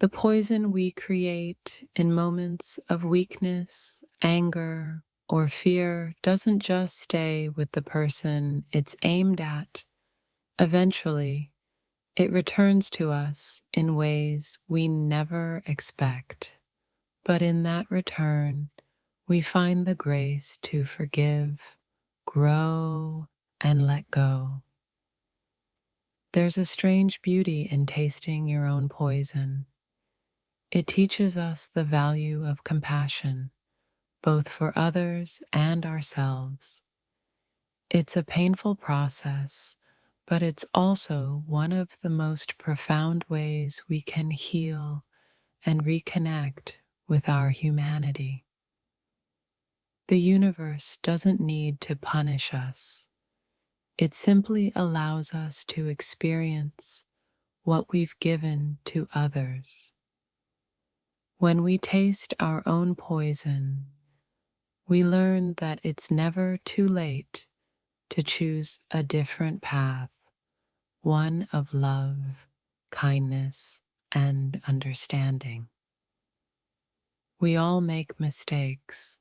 The poison we create in moments of weakness, anger, or fear doesn't just stay with the person it's aimed at. Eventually, it returns to us in ways we never expect. But in that return, we find the grace to forgive, grow, and let go. There's a strange beauty in tasting your own poison. It teaches us the value of compassion, both for others and ourselves. It's a painful process, but it's also one of the most profound ways we can heal and reconnect with our humanity. The universe doesn't need to punish us. It simply allows us to experience what we've given to others. When we taste our own poison, we learn that it's never too late to choose a different path, one of love, kindness, and understanding. We all make mistakes,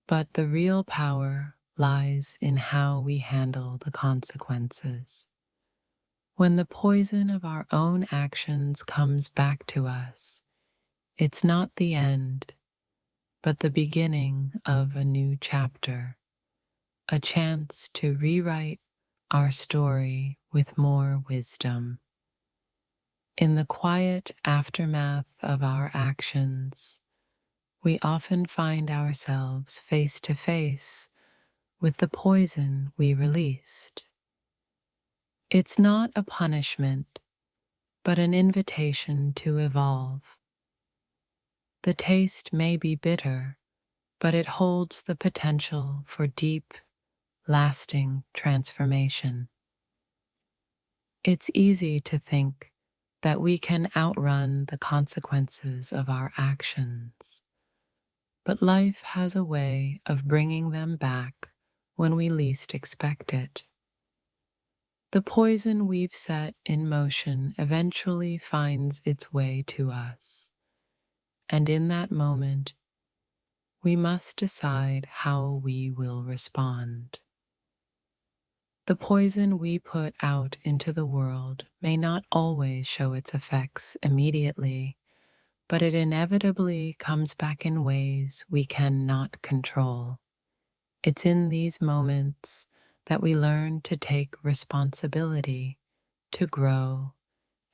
but the real power lies in how we handle the consequences. When the poison of our own actions comes back to us, it's not the end, but the beginning of a new chapter, a chance to rewrite our story with more wisdom. In the quiet aftermath of our actions, we often find ourselves face to face with the poison we released. It's not a punishment, but an invitation to evolve. The taste may be bitter, but it holds the potential for deep, lasting transformation. It's easy to think that we can outrun the consequences of our actions, but life has a way of bringing them back when we least expect it. The poison we've set in motion eventually finds its way to us, and in that moment, we must decide how we will respond. The poison we put out into the world may not always show its effects immediately, but it inevitably comes back in ways we cannot control. It's in these moments that we learn to take responsibility, to grow,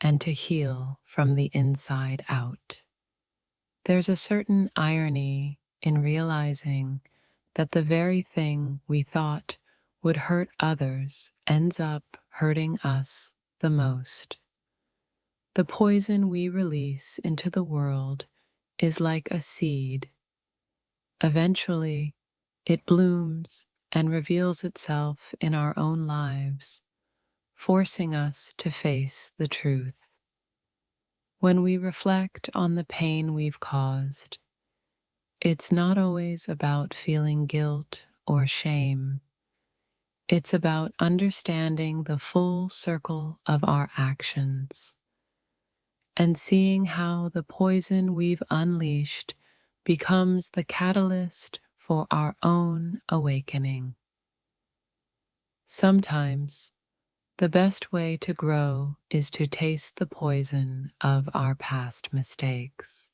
and to heal from the inside out. There's a certain irony in realizing that the very thing we thought would hurt others ends up hurting us the most. The poison we release into the world is like a seed. Eventually, it blooms and reveals itself in our own lives, forcing us to face the truth. When we reflect on the pain we've caused, it's not always about feeling guilt or shame. It's about understanding the full circle of our actions and seeing how the poison we've unleashed becomes the catalyst for our own awakening. Sometimes, the best way to grow is to taste the poison of our past mistakes.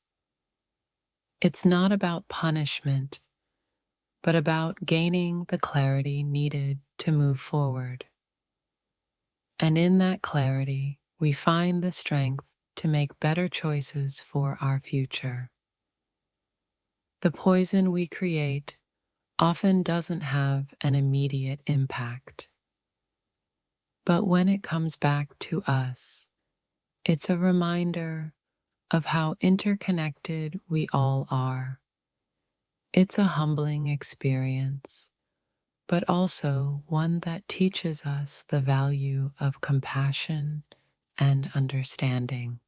It's not about punishment, but about gaining the clarity needed to move forward. And in that clarity, we find the strength to make better choices for our future. The poison we create often doesn't have an immediate impact. But when it comes back to us, it's a reminder of how interconnected we all are. It's a humbling experience, but also one that teaches us the value of compassion and understanding.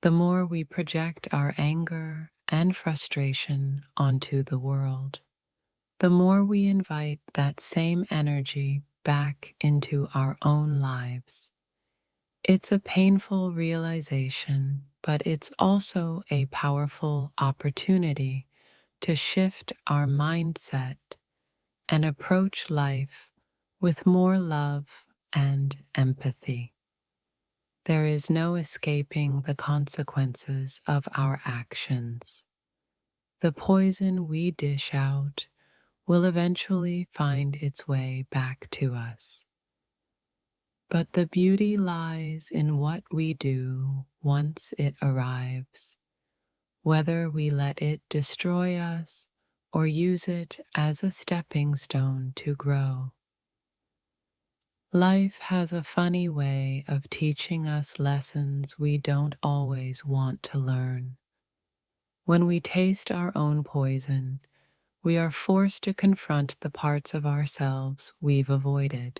The more we project our anger and frustration onto the world, the more we invite that same energy back into our own lives. It's a painful realization, but it's also a powerful opportunity to shift our mindset and approach life with more love and empathy. There is no escaping the consequences of our actions. The poison we dish out will eventually find its way back to us. But the beauty lies in what we do once it arrives, whether we let it destroy us or use it as a stepping stone to grow. Life has a funny way of teaching us lessons we don't always want to learn. When we taste our own poison, we are forced to confront the parts of ourselves we've avoided.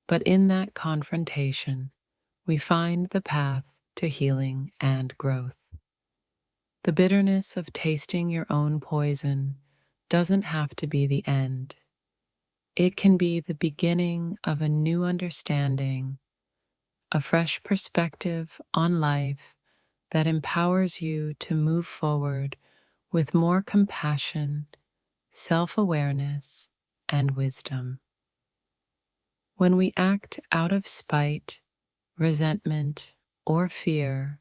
But in that confrontation, we find the path to healing and growth. The bitterness of tasting your own poison doesn't have to be the end. It can be the beginning of a new understanding, a fresh perspective on life that empowers you to move forward with more compassion, self-awareness, and wisdom. When we act out of spite, resentment, or fear,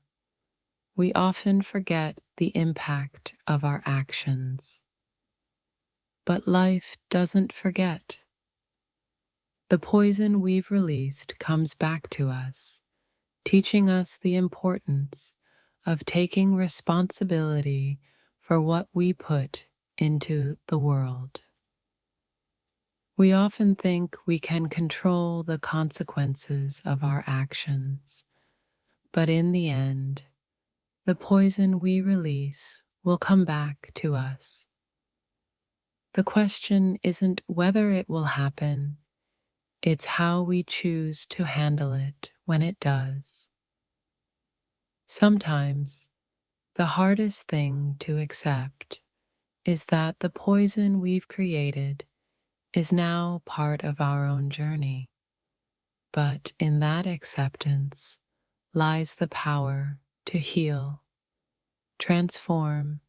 we often forget the impact of our actions. But life doesn't forget. The poison we've released comes back to us, teaching us the importance of taking responsibility for what we put into the world. We often think we can control the consequences of our actions, but in the end, the poison we release will come back to us. The question isn't whether it will happen, it's how we choose to handle it when it does. Sometimes, the hardest thing to accept is that the poison we've created is now part of our own journey. But in that acceptance lies the power to heal, transform,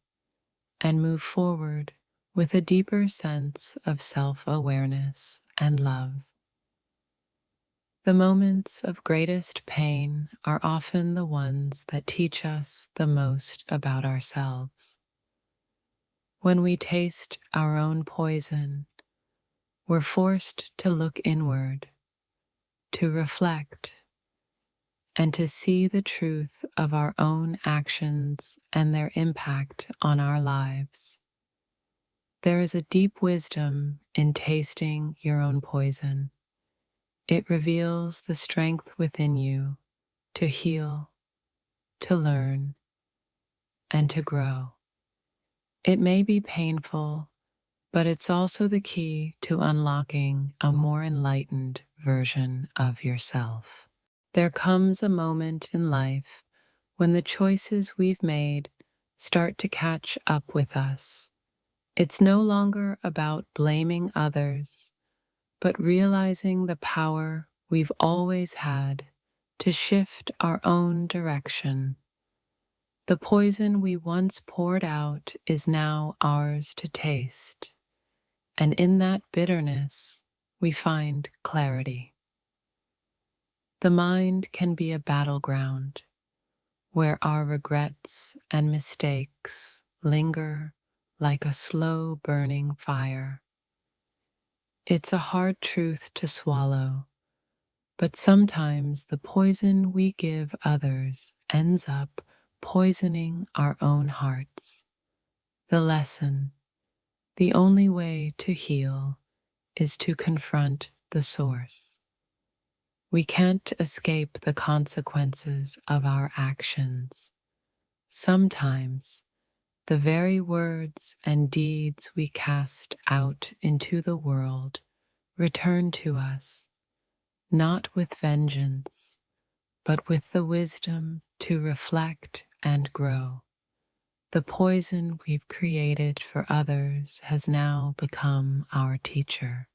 and move forward with a deeper sense of self-awareness and love. The moments of greatest pain are often the ones that teach us the most about ourselves. When we taste our own poison, we're forced to look inward, to reflect, and to see the truth of our own actions and their impact on our lives. There is a deep wisdom in tasting your own poison. It reveals the strength within you to heal, to learn, and to grow. It may be painful, but it's also the key to unlocking a more enlightened version of yourself. There comes a moment in life when the choices we've made start to catch up with us. It's no longer about blaming others, but realizing the power we've always had to shift our own direction. The poison we once poured out is now ours to taste, and in that bitterness, we find clarity. The mind can be a battleground where our regrets and mistakes linger like a slow burning fire. It's a hard truth to swallow, but sometimes the poison we give others ends up poisoning our own hearts. The lesson: the only way to heal is to confront the source. We can't escape the consequences of our actions. Sometimes, the very words and deeds we cast out into the world return to us, not with vengeance, but with the wisdom to reflect and grow. The poison we've created for others has now become our teacher.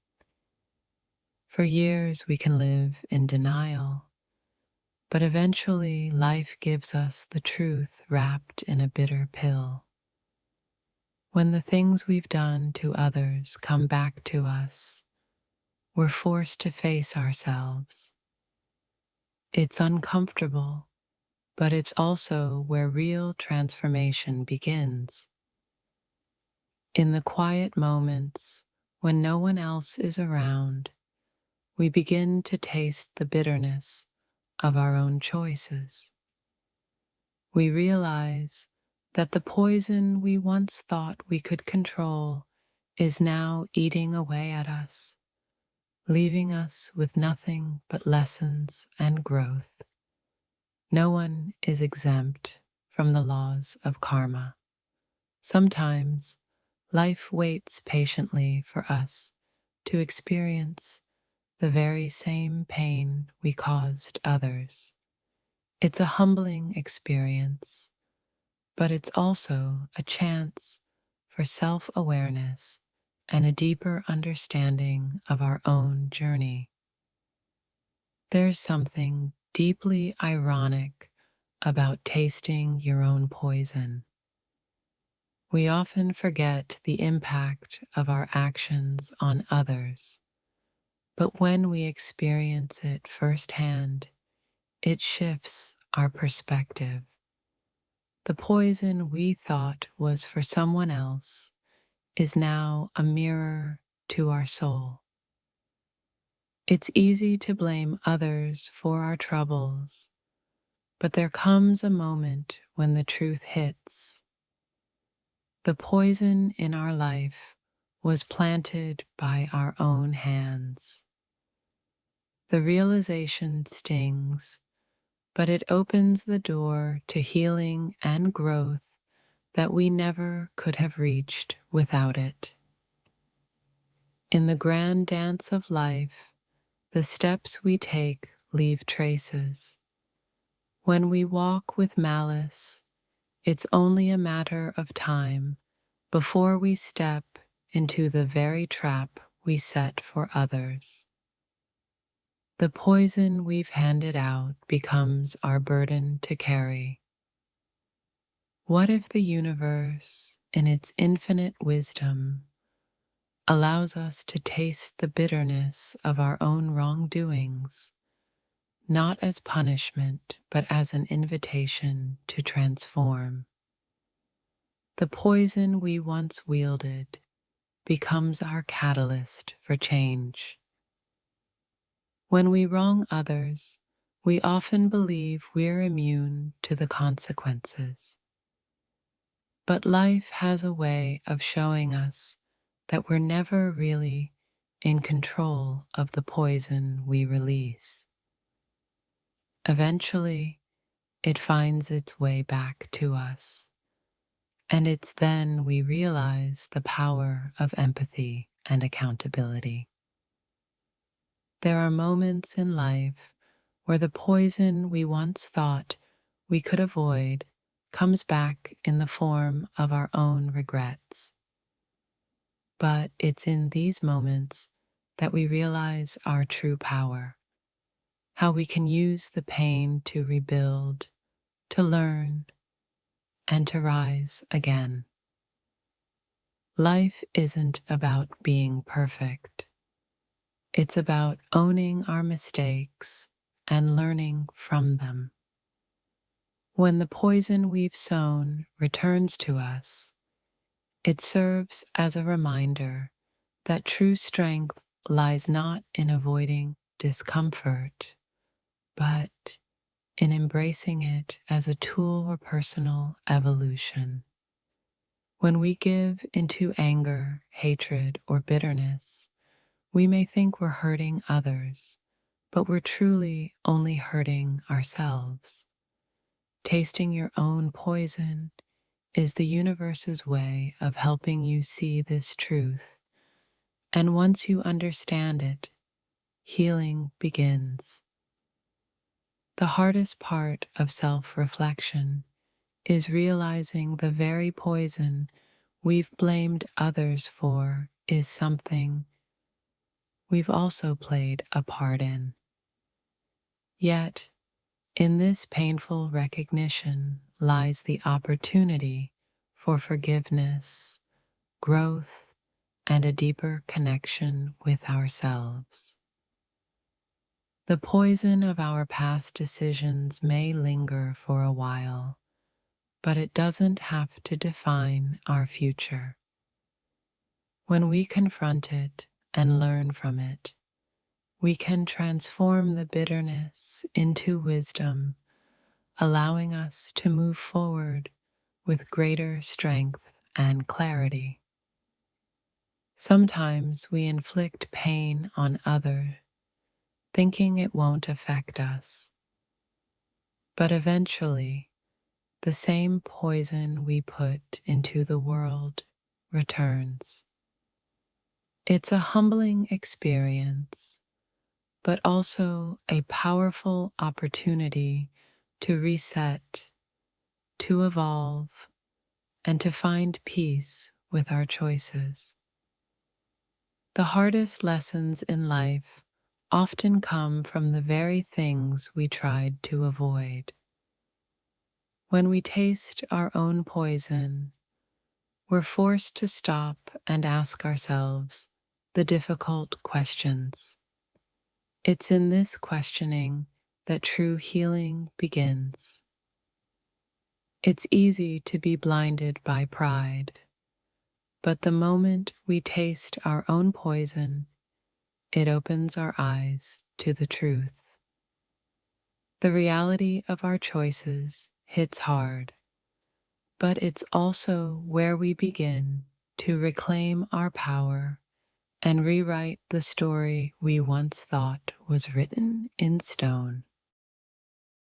For years we can live in denial, But eventually, life gives us the truth wrapped in a bitter pill. When the things we've done to others come back to us, we're forced to face ourselves. It's uncomfortable, but it's also where real transformation begins. In the quiet moments, when no one else is around, we begin to taste the bitterness of our own choices. We realize that the poison we once thought we could control is now eating away at us, leaving us with nothing but lessons and growth. No one is exempt from the laws of karma. Sometimes life waits patiently for us to experience the very same pain we caused others. It's a humbling experience, but it's also a chance for self-awareness and a deeper understanding of our own journey. There's something deeply ironic about tasting your own poison. We often forget the impact of our actions on others, but when we experience it firsthand, it shifts our perspective. The poison we thought was for someone else is now a mirror to our soul. It's easy to blame others for our troubles, but there comes a moment when the truth hits. The poison in our life was planted by our own hands. The realization stings, but it opens the door to healing and growth that we never could have reached without it. In the grand dance of life, the steps we take leave traces. When we walk with malice, it's only a matter of time before we step into the very trap we set for others. The poison we've handed out becomes our burden to carry. What if the universe, in its infinite wisdom, allows us to taste the bitterness of our own wrongdoings, not as punishment, but as an invitation to transform? The poison we once wielded becomes our catalyst for change. When we wrong others, we often believe we're immune to the consequences. But life has a way of showing us that we're never really in control of the poison we release. Eventually, it finds its way back to us, and it's then we realize the power of empathy and accountability. There are moments in life where the poison we once thought we could avoid comes back in the form of our own regrets. But it's in these moments that we realize our true power, how we can use the pain to rebuild, to learn, and to rise again. Life isn't about being perfect. It's about owning our mistakes and learning from them. When the poison we've sown returns to us, it serves as a reminder that true strength lies not in avoiding discomfort, but in embracing it as a tool for personal evolution. When we give into anger, hatred, or bitterness, we may think we're hurting others, but we're truly only hurting ourselves. Tasting your own poison is the universe's way of helping you see this truth. And once you understand it, healing begins. The hardest part of self-reflection is realizing the very poison we've blamed others for is something we've also played a part in. Yet, In this painful recognition lies the opportunity for forgiveness, growth, and a deeper connection with ourselves. The poison of our past decisions may linger for a while, but it doesn't have to define our future. When we confront it and learn from it, we can transform the bitterness into wisdom, allowing us to move forward with greater strength and clarity. Sometimes we inflict pain on others, thinking it won't affect us. But eventually, the same poison we put into the world returns. It's a humbling experience, but also a powerful opportunity to reset, to evolve, and to find peace with our choices. The hardest lessons in life often come from the very things we tried to avoid. When we taste our own poison, we're forced to stop and ask ourselves the difficult questions. It's in this questioning that true healing begins. It's easy to be blinded by pride, but the moment we taste our own poison, it opens our eyes to the truth. The reality of our choices hits hard, but it's also where we begin to reclaim our power and rewrite the story we once thought was written in stone.